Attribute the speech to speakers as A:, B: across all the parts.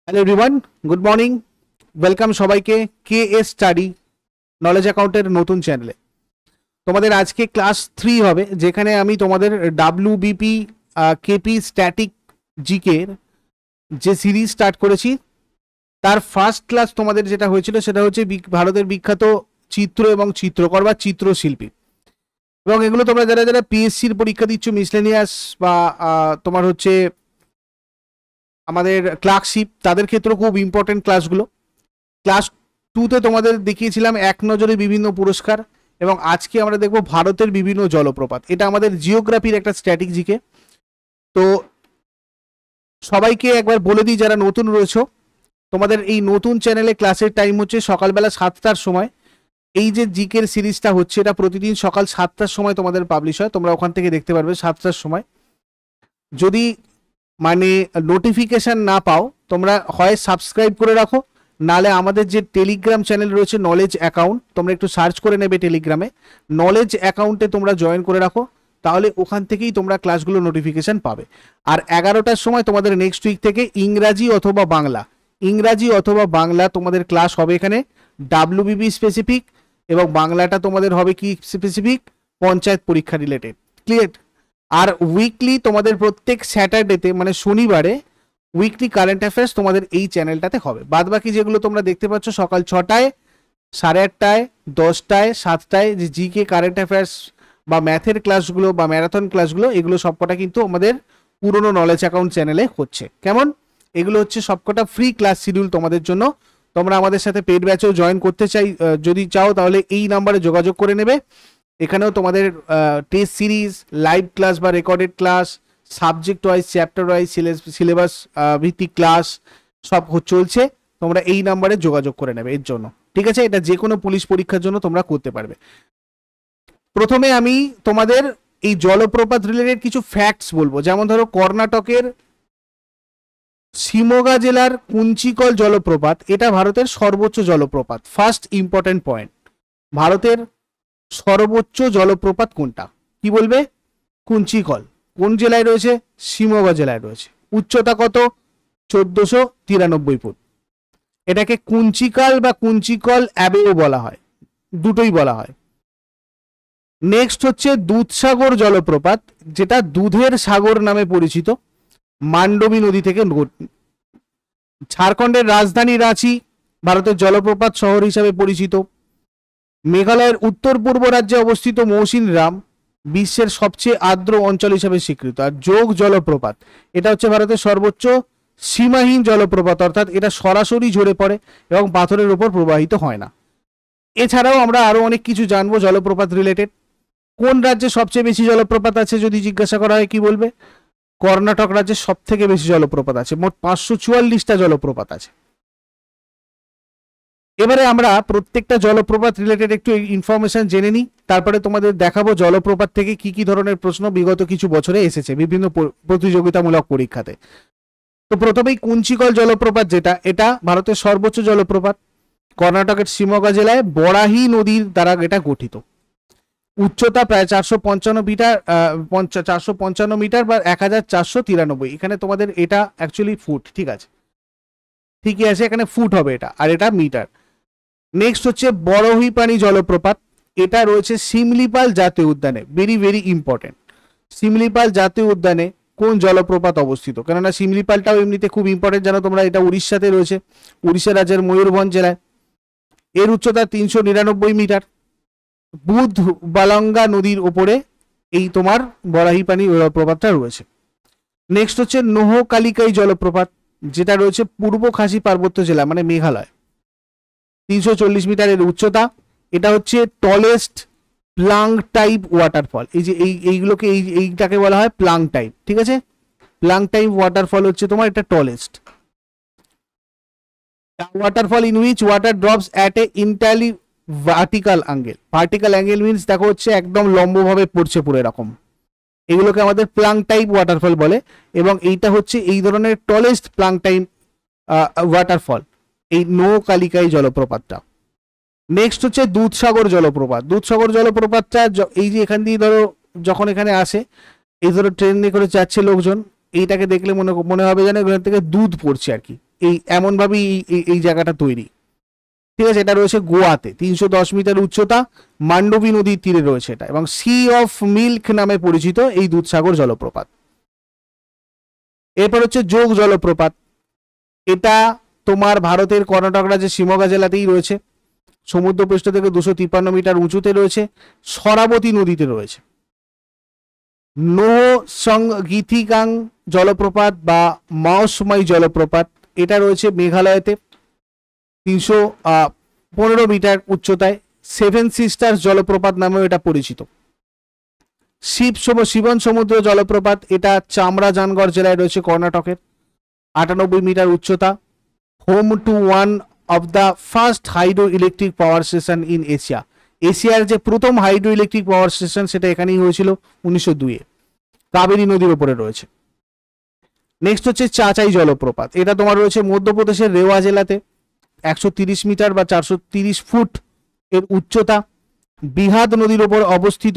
A: Hello everyone, good morning. Welcome সবাইকে K S study knowledge অ্যাকাউন্টের নতুন চ্যানেলে। তোমাদের আজকে ক্লাস 3 হবে, যেখানে আমি তোমাদের ডাব্লিউবিপি কেপি স্ট্যাটিক জিকের যে সিরিজ স্টার্ট করেছি তার ফার্স্ট ক্লাস তোমাদের যেটা হয়েছিল সেটা হচ্ছে ভারতের বিখ্যাত চিত্র এবং চিত্রকর বা চিত্রশিল্পী। এবং এগুলো তোমরা যারা যারা পিএসসির পরীক্ষা দিচ্ছ, মিসলেনিয়াস বা তোমার হচ্ছে আমাদের ক্লার্কশিপ, তাদের ক্ষেত্রেও খুব ইম্পর্টেন্ট ক্লাসগুলো। ক্লাস 2তে তোমাদের দেখিয়েছিলাম এক নজরে বিভিন্ন পুরস্কার, এবং আজকে আমরা দেখব ভারতের বিভিন্ন জলপ্রপাত। এটা আমাদের জিওগ্রাফির একটা স্ট্র্যাটেজিকে। তো সবাইকে একবার বলে দিই যারা নতুন রয়েছে, তোমাদের এই নতুন চ্যানেলে ক্লাসের টাইম হচ্ছে সকালবেলা 7টার সময়। এই যে জিকের সিরিজটা হচ্ছে এটা প্রতিদিন সকাল 7টার সময় তোমাদের পাবলিশ হয়, তোমরা ওখান থেকে দেখতে পারবে 7টার সময়। যদি মানে নোটিফিকেশন না পাও, তোমরা হয় সাবস্ক্রাইব করে রাখো, নালে আমাদের যে টেলিগ্রাম চ্যানেল রয়েছে নলেজ অ্যাকাউন্ট, তোমরা একটু সার্চ করে নেবে টেলিগ্রামে, নলেজ অ্যাকাউন্টে তোমরা জয়েন করে রাখো, তাহলে ওখান থেকেই তোমরা ক্লাসগুলো নোটিফিকেশন পাবে। আর 11টার সময় তোমাদের নেক্সট উইক থেকে ইংরাজি অথবা বাংলা তোমাদের ক্লাস হবে এখানে, ডাব্লিউবিপি স্পেসিফিক, এবং বাংলাটা তোমাদের হবে কি স্পেসিফিক, পঞ্চায়েত পরীক্ষা রিলেটেড। ক্লিয়ার? আর উইকলি তোমাদের প্রত্যেক স্যাটারডেতে মানে শনিবারে উইকলি কারেন্ট অ্যাফেয়ার্স তোমাদের এই চ্যানেলটাতে হবে। বাদ বাকি যেগুলো তোমরা দেখতে পাচ্ছ সকাল 6টায়, 8:30টায়, 10টায়, 7টায় যে জিকে কারেন্ট অ্যাফেয়ার্স বা ম্যাথের ক্লাসগুলো বা ম্যারাথন ক্লাসগুলো, এগুলো সবকটা কিন্তু আমাদের পুরনো নলেজ অ্যাকাউন্ট চ্যানেলে হচ্ছে। কেমন? এগুলো হচ্ছে সবকটা ফ্রি ক্লাস শিডিউল তোমাদের জন্য। তোমরা আমাদের সাথে পেড ব্যাচেও জয়েন করতে যদি চাও, তাহলে এই নাম্বারে যোগাযোগ করে নেবে। এখানেও তোমাদের টেস্ট সিরিজ, লাইভ ক্লাস বা recorded class, subject wise, chapter wise, syllabus ভিত্তিক ক্লাস সব চলছে। তোমরা এই নাম্বারে যোগাযোগ করে নেবে এর জন্য, ঠিক আছে? এটা যে কোনো পুলিশ পরীক্ষার জন্য তোমরা করতে পারবে। প্রথমে আমি তোমাদের এই জলপ্রপাত রিলেটেড কিছু ফ্যাক্টস বলবো। যেমন ধরো, কর্ণাটকের শিমোগা জেলার কুঞ্চিকল জলপ্রপাত, এটা ভারতের সর্বোচ্চ জলপ্রপাত। ফার্স্ট ইম্পর্টেন্ট পয়েন্ট, ভারতের সর্বোচ্চ জলপ্রপাত কোনটা? কি বলবে? কুঞ্চিকল। কোন জেলায় রয়েছে? শিমোগা জেলায় রয়েছে। উচ্চতা কত? 1493 ফুট। এটাকে কুঞ্চিকাল বা কুঞ্চিকল অ্যাবেও বলা হয়, দুটোই বলা হয়। নেক্সট হচ্ছে দুধসাগর জলপ্রপাত, যেটা দুধের সাগর নামে পরিচিত, মান্ডবী নদী থেকে। ঝাড়খণ্ডের রাজধানী রাঁচি ভারতের জলপ্রপাত শহর হিসাবে পরিচিত। মেঘালয়ের উত্তর পূর্ব রাজ্যে অবস্থিত মৌসিনরাম বিশ্বের সবচেয়ে আর্দ্র অঞ্চল হিসেবে স্বীকৃত। আর যোগ জলপ্রপাত, এটা হচ্ছে ভারতের সর্বোচ্চ সীমাহীন জলপ্রপাত, অর্থাৎ এটা সরাসরি ঝরে পড়ে এবং পাথরের উপর প্রবাহিত হয় না। এছাড়াও আমরা আরো অনেক কিছু জানবো জলপ্রপাত রিলেটেড। কোন রাজ্যে সবচেয়ে বেশি জলপ্রপাত আছে যদি জিজ্ঞাসা করা হয়, কি বলবে? কর্ণাটক রাজ্যে সব থেকে বেশি জলপ্রপাত আছে, মোট 544টা জলপ্রপাত আছে। এবারে আমরা প্রত্যেকটা জলপ্রপাত রিলেটেড একটু ইনফরমেশন জেনে নিই, তারপরে তোমাদের দেখাবো জলপ্রপাত থেকে কি কি ধরনের প্রশ্ন বিগত কিছু বছরে এসেছে বিভিন্ন প্রতিযোগিতামূলক পরীক্ষাতে। তো প্রথমেই কুঞ্চিকল জলপ্রপাত, যেটা এটা ভারতের সর্বোচ্চ জলপ্রপাত, কর্ণাটকের শিমোগা জেলায় বরাহি নদীর দ্বারা এটা গঠিত। উচ্চতা প্রায় 455 মিটার, 455 মিটার বা 1493। এখানে তোমাদের এটা অ্যাকচুয়ালি ফুট, ঠিক আছে? ঠিকই আছে, এখানে ফুট হবে এটা, আর এটা মিটার। নেক্সট হচ্ছে বরহিপানি জলপ্রপাত, এটা রয়েছে সিমলিপাল জাতীয় উদ্যানে। ভেরি ভেরি ইম্পর্টেন্ট, সিমলিপাল জাতীয় উদ্যানে কোন জলপ্রপাত অবস্থিত? কেননা সিমলিপালটাও এমনিতে খুব ইম্পর্টেন্ট, জানো তোমরা, এটা উড়িষ্যাতে রয়েছে, উড়িষ্যা রাজ্যের ময়ূরভঞ্জ জেলায়। এর উচ্চতা 399 মিটার। বুধ বালাঙ্গা নদীর ওপরে এই তোমার বরাহিপানি জলপ্রপাতটা রয়েছে। নেক্সট হচ্ছে নোহকালিকাই জলপ্রপাত, যেটা রয়েছে পূর্ব খাসি পার্বত্য জেলা মানে মেঘালয়, 340 মিটারের উচ্চতা। এটা হচ্ছে টলেস্ট প্লাং টাইপ ওয়াটারফল। এই যে এইগুলোকে এইটাকে বলা হয় প্লাং টাইপ, ঠিক আছে? প্লাং টাইপ ওয়াটারফল হচ্ছে তোমার এটা tallest waterfall in which water drops at a entirely vertical angle. Vertical angle means দেখো হচ্ছে একদম লম্বভাবে পড়ছে পুরো এরকম। এগুলোকে আমাদের প্লাং টাইপ ওয়াটারফল বলে, এবং এইটা হচ্ছে এই ধরনের টলেস্ট প্লাং টাইপ ওয়াটারফল, এই নৌকালিকাই জলপ্রপাতটা। নেক্সট হচ্ছে দুধসাগর জলপ্রপাত। দুধসাগর জলপ্রপাতটা এই যে এখান দিয়ে ধরো যখন এখানে আসে, এই ধরো ট্রেন নিয়ে করে যাচ্ছে লোকজন, এইটাকে দেখলে মনে হবে যেন এখান থেকে দুধ পড়ছে আর কি, এই এমনভাবেই এই জায়গাটা তৈরি, ঠিক আছে। এটা রয়েছে গোয়াতে, 310 মিটার উচ্চতা, মান্ডবী নদীর তীরে রয়েছে এটা, এবং সি অফ মিল্ক নামে পরিচিত এই দুধসাগর জলপ্রপাত। এরপর হচ্ছে যোগ জলপ্রপাত। এটা তোমার ভারতের কর্ণাটক রাজ্যের শিমোগা জেলাতেই রয়েছে, সমুদ্রপৃষ্ঠ থেকে 253 মিটার উঁচুতে রয়েছে, শরাবতী নদীতে রয়েছে। নোসংগীথিকাং জলপ্রপাত বা মাওসমাই জলপ্রপাত, এটা রয়েছে মেঘালয়তে 315 মিটার উচ্চতায়, সেভেন সিস্টার্স জলপ্রপাত নামেও এটা পরিচিত। শিবন সমুদ্র জলপ্রপাত, এটা চামরাজানগড় জেলায় রয়েছে কর্ণাটকের, 98 মিটার উচ্চতা, home to one of the first hydro electric power station in Asia. এশিয়ার যে প্রথম হাইড্রো ইলেকট্রিক পাওয়ার স্টেশন সেটা এখানেই হয়েছিল 1902-এ, কাবেরী নদীর উপরে রয়েছে। নেক্সট হচ্ছে চাচাই জলপ্রপাত, এটা তোমার রয়েছে মধ্যপ্রদেশের রেওয়া জেলাতে, 130 মিটার বা 430 ফুট এর উচ্চতা, বিহাদ নদীর উপর অবস্থিত,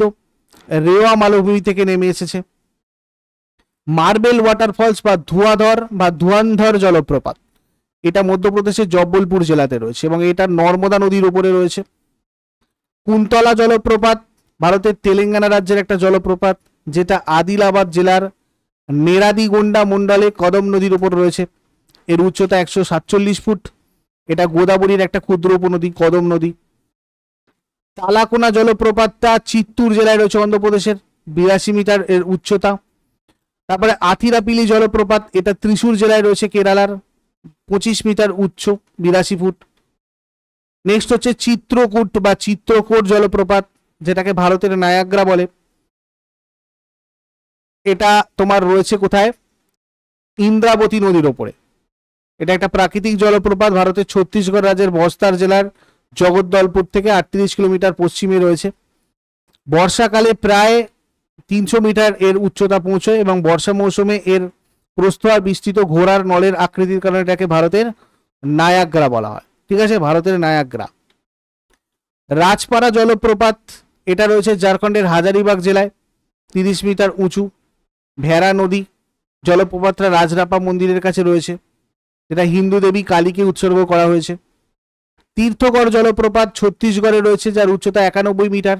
A: রেওয়া মালভূমি থেকে নেমে এসেছে। মার্বেল ওয়াটারফলস বা ধুয়ান্ধর জলপ্রপাত, এটা মধ্যপ্রদেশের জব্বলপুর জেলাতে রয়েছে এবং এটা নর্মদা নদীর উপরে রয়েছে। কুন্তলা জলপ্রপাত ভারতের তেলেঙ্গানা রাজ্যের একটা জলপ্রপাত, যেটা আদিলাবাদ জেলার নেরাদিগোন্ডা মন্ডলে কদম নদীর উপর রয়েছে, এর উচ্চতা 147 ফুট, এটা গোদাবরীর একটা ক্ষুদ্র উপনদী কদম নদী। তালাকোনা জলপ্রপাতটা চিত্তুর জেলায় রয়েছে অন্ধ্রপ্রদেশের, 82 মিটার এর উচ্চতা। তারপরে আথিরাপিলি জলপ্রপাত, এটা ত্রিশূর জেলায় রয়েছে কেরালার, 25 মিটার উচ্চ, 82 ফুট। নেক্সট হচ্ছে চিত্রকূট বা চিত্রকোট জলপ্রপাত, যেটাকে ভারতের নায়াগ্রা বলে, এটা তোমার রয়েছে কোথায়, ইন্দ্রাবতী নদীর ওপরে। এটা একটা প্রাকৃতিক জলপ্রপাত, ভারতের ছত্তিশগড় রাজ্যের বস্তার জেলার জগদ্দলপুর থেকে 38 কিলোমিটার পশ্চিমে রয়েছে। বর্ষাকালে প্রায় 300 মিটার এর উচ্চতা পৌঁছয় এবং বর্ষা মৌসুমে এর প্রস্থ আর বিস্তৃত ঘোড়ার নলের আকৃতির কারণে এটাকে ভারতের নায়াগ্রা বলা হয়, ঠিক আছে, ভারতের নায়াগ্রা। রাজপাড়া জলপ্রপাত, এটা রয়েছে ঝাড়খণ্ডের হাজারিবাগ জেলায়, 30 মিটার উঁচু। ভেড়া নদী জলপ্রপাতটা রাজরাপা মন্দিরের কাছে রয়েছে, যেটা হিন্দু দেবী কালীকে উৎসর্গ করা হয়েছে। তীর্থগড় জলপ্রপাত ছত্তিশগড়ে রয়েছে, যার উচ্চতা 91 মিটার,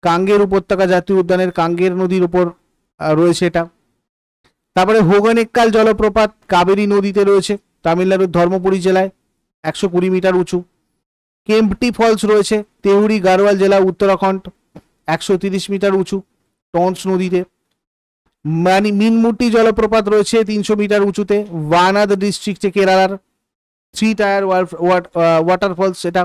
A: কাঙ্গের উপত্যকা জাতীয় উদ্যানের কাঙ্গের নদীর উপর রয়েছে এটা। তারপরে হোগনেক্কাল জলপ্রপাত কাবেরী নদীতে রয়েছে, তামিলনাড়ুর ধর্মপুরী জেলায়, 120 মিটার উঁচু। কেম্পটি ফলস রয়েছে তেহুরি গাড়োয়াল জেলা উত্তরাখণ্ড, 130 মিটার উঁচু, টন্স নদীতে। মিনমুটি জলপ্রপাত রয়েছে 300 মিটার উঁচুতে, ওয়ানাদ ডিস্ট্রিক্টে কেরালার, 3 টায়ার ওয়াটারফলস এটা।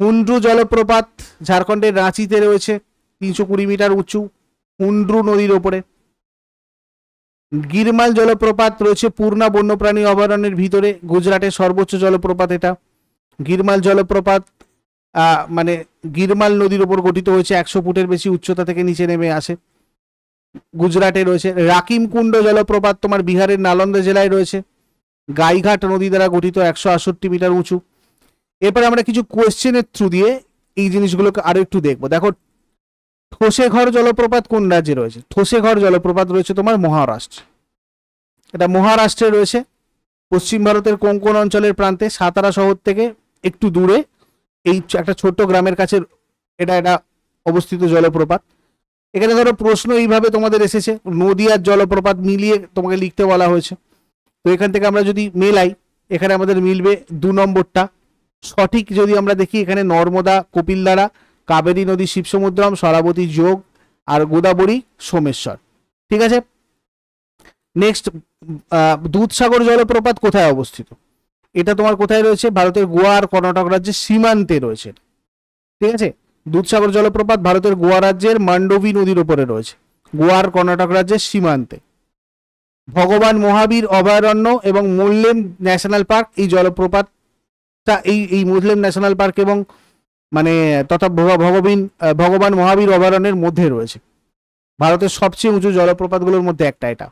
A: হুন্ড্রু জলপ্রপাত ঝাড়খণ্ডের রাঁচিতে রয়েছে, 320 মিটার উঁচু, হুন্ড্রু নদীর ওপরে। গিরমাল জলপ্রপাত রয়েছে পূর্ণা বন্যপ্রাণী অভয়ারণ্যের ভিতরে, গুজরাটের সর্বোচ্চ জলপ্রপাত এটা। গিরমাল জলপ্রপাত মানে গিরমাল নদীর উপর গঠিত হয়েছে, 100 ফুটের বেশি উচ্চতা থেকে নিচে নেমে আসে, গুজরাটে রয়েছে। রাকিম কুণ্ড জলপ্রপাত তোমার বিহারের নালন্দা জেলায় রয়েছে, গাইঘাট নদী দ্বারা গঠিত, 168 মিটার উঁচু। এরপরে আমরা কিছু কোয়েশ্চেনের থ্রু দিয়ে এই জিনিসগুলোকে আরো একটু দেখবো। দেখো, ঠোসেঘর জলপ্রপাত কোন রাজ্যে রয়েছে? ঠোসেঘর জলপ্রপাত রয়েছে তোমার মহারাষ্ট্র, এটা মহারাষ্ট্রে রয়েছে, পশ্চিম ভারতের কোঙ্কণ অঞ্চলের প্রান্তে, সাতারা শহর থেকে একটু দূরে, এই একটা ছোট্ট গ্রামের কাছে এটা অবস্থিত জলপ্রপাত। এখানে ধরো প্রশ্ন এইভাবে তোমাদের এসেছে, নদী আর জলপ্রপাত মিলিয়ে তোমাকে লিখতে বলা হয়েছে, তো এখান থেকে আমরা যদি মেলাই, এখানে আমাদের মিলবে 2 নম্বরটা সঠিক। যদি আমরা দেখি, এখানে নর্মদা কপিলধারা, কাবেরী নদী শিবসমুদ্রম, শরাবতী যোগ, আর গোদাবরী সোমেশ্বর, ঠিক আছে। নেক্সট, দুধসাগর জলপ্রপাত কোথায় অবস্থিত? এটা তোমার কোথায় রয়েছে? ভারতের গোয়া আর কর্ণাটক রাজ্যের সীমান্তে রয়েছে, ঠিক আছে। দুধসাগর জলপ্রপাত ভারতের গোয়া রাজ্যের মান্ডবী নদীর উপরে রয়েছে, গোয়া আর কর্ণাটক রাজ্যের সীমান্তে। ভগবান মহাবীর অভয়ারণ্য এবং মোল্লেম ন্যাশনাল পার্ক, এই জলপ্রপাতটা এই মোল্লেম ন্যাশনাল পার্ক এবং মানে তথা ভগবান মহাবীর অভয়ারণ্যের মধ্যে রয়েছে, ভারতের সবচেয়ে উঁচু জলপ্রপাতগুলোর মধ্যে একটা এটা।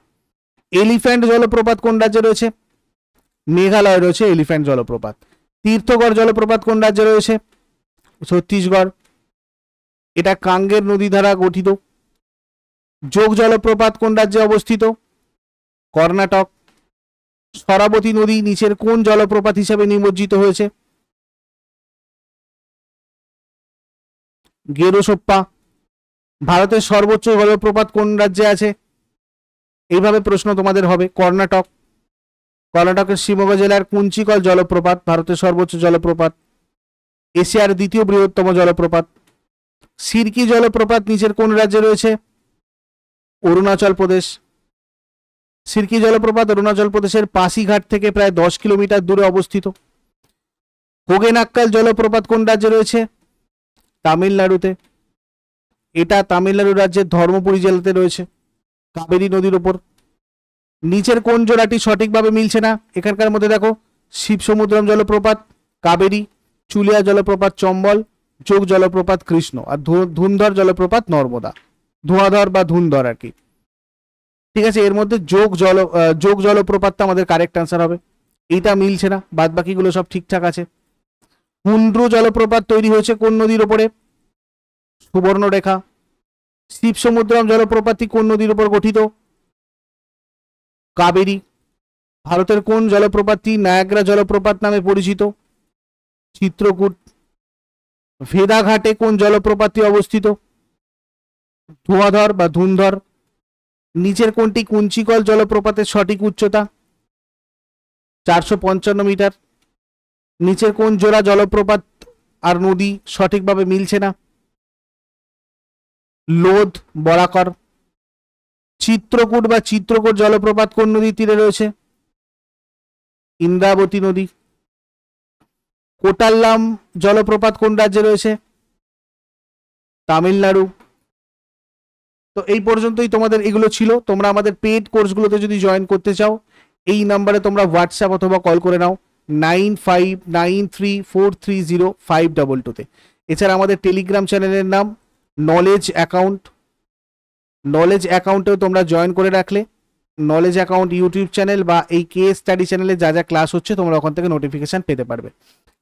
A: এলিফ্যান্ট জলপ্রপাত কোন রাজ্যে রয়েছে? মেঘালয় রয়েছে এলিফ্যান্ট জলপ্রপাত। তীর্থগড় জলপ্রপাত কোন রাজ্যে রয়েছে? ছত্তিশগড়, এটা কাঙ্গের নদী দ্বারা গঠিত। যোগ জলপ্রপাত কোন রাজ্যে অবস্থিত? কর্ণাটক। শরাবতী নদী নিচের কোন জলপ্রপাত হিসেবে নিমজ্জিত হয়েছে? গেরোসোপ্পা। ভারতের সর্বোচ্চ জলপ্রপাত কোন রাজ্যে আছে? এইভাবে প্রশ্ন তোমাদের হবে। কর্ণাটক। কর্ণাটকের শিবমোগা জেলার কুঞ্চিকল জলপ্রপাত ভারতের সর্বোচ্চ জলপ্রপাত, এশিয়ার দ্বিতীয় বৃহত্তম জলপ্রপাত। সিরকি জলপ্রপাত নিচের কোন রাজ্যে রয়েছে? অরুণাচল প্রদেশ। সিরকি জলপ্রপাত অরুণাচল প্রদেশের পাসিঘাট থেকে প্রায় 10 কিলোমিটার দূরে অবস্থিত। কোগেনাক্কাল জলপ্রপাত কোন রাজ্যে রয়েছে? তামিলনাড়ুতে। এটা তামিলনাড়ু রাজ্যের ধর্মপুরী জেলাতে রয়েছে, কাবেরী নদীর ওপর। নিচের কোন জোড়াটি সঠিকভাবে মিলছে না? এখানকার মধ্যে দেখো, শিবসমুদ্রম জলপ্রপাত কাবেরী, চুলিয়া জলপ্রপাত চম্বল, যোগ জলপ্রপাত কৃষ্ণ, আর ধুন্ধর জলপ্রপাত নর্মদা। ধোঁয়াধর বা ধুন্ধর আর কি। ঠিক আছে, এর মধ্যে যোগ জলপ্রপাতটা আমাদের কারেক্ট আনসার হবে। এইটা মিলছে না, বাদ বাকিগুলো সব ঠিকঠাক আছে। হুন্ড্রু জলপ্রপাত তৈরি হয়েছে কোন নদীর ওপরে? সুবর্ণরেখা। শিবসমুদ্রম জলপ্রপাতটি কোন নদীর উপর গঠিত? কাবেরী। ভারতের কোন জলপ্রপাতটি নায়াগ্রা জলপ্রপাত নামে পরিচিত? চিত্রকূট। ভেদাঘাটে কোন জলপ্রপাতটি অবস্থিত? ধোঁয়াধর বা ধুন্ধর। নিচের কোনটি কুঞ্চিকল জলপ্রপাতের সঠিক উচ্চতা? 455 মিটার। নিচের কোন জোড়া জলপ্রপাত আর নদী সঠিকভাবে মিলছে না? লোধ বরাকর। চিত্রকূট বা চিত্রকূট জলপ্রপাত কোন নদীর তীরে রয়েছে? ইন্দ্রাবতী নদী। কোটাল্লাম জলপ্রপাত কোন রাজ্যে রয়েছে? তামিলনাড়ু। তো এই পর্যন্তই তোমাদের এগুলো ছিল। তোমরা আমাদের পেড কোর্সগুলোতে যদি জয়েন করতে চাও, এই নাম্বারে তোমরা হোয়াটসঅ্যাপ অথবা কল করে নাও 9593430522 এছাড়া আমাদের টেলিগ্রাম চ্যানেলের নাম নলেজ অ্যাকাউন্ট। নলেজ অ্যাকাউন্টেও তোমরা জয়েন করে রাখলে নলেজ অ্যাকাউন্ট ইউটিউব চ্যানেল বা এই কে স্টাডি চ্যানেলে যা যা ক্লাস হচ্ছে তোমরা ওখান থেকে নোটিফিকেশন পেতে পারবে।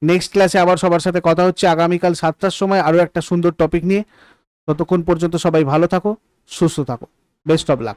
A: নেক্সট ক্লাসে আবার সবার সাথে কথা হচ্ছে আগামীকাল 7টার সময় আরও একটা সুন্দর টপিক নিয়ে। ততক্ষণ পর্যন্ত সবাই ভালো থাকো, সুস্থ থাকো। Best of luck.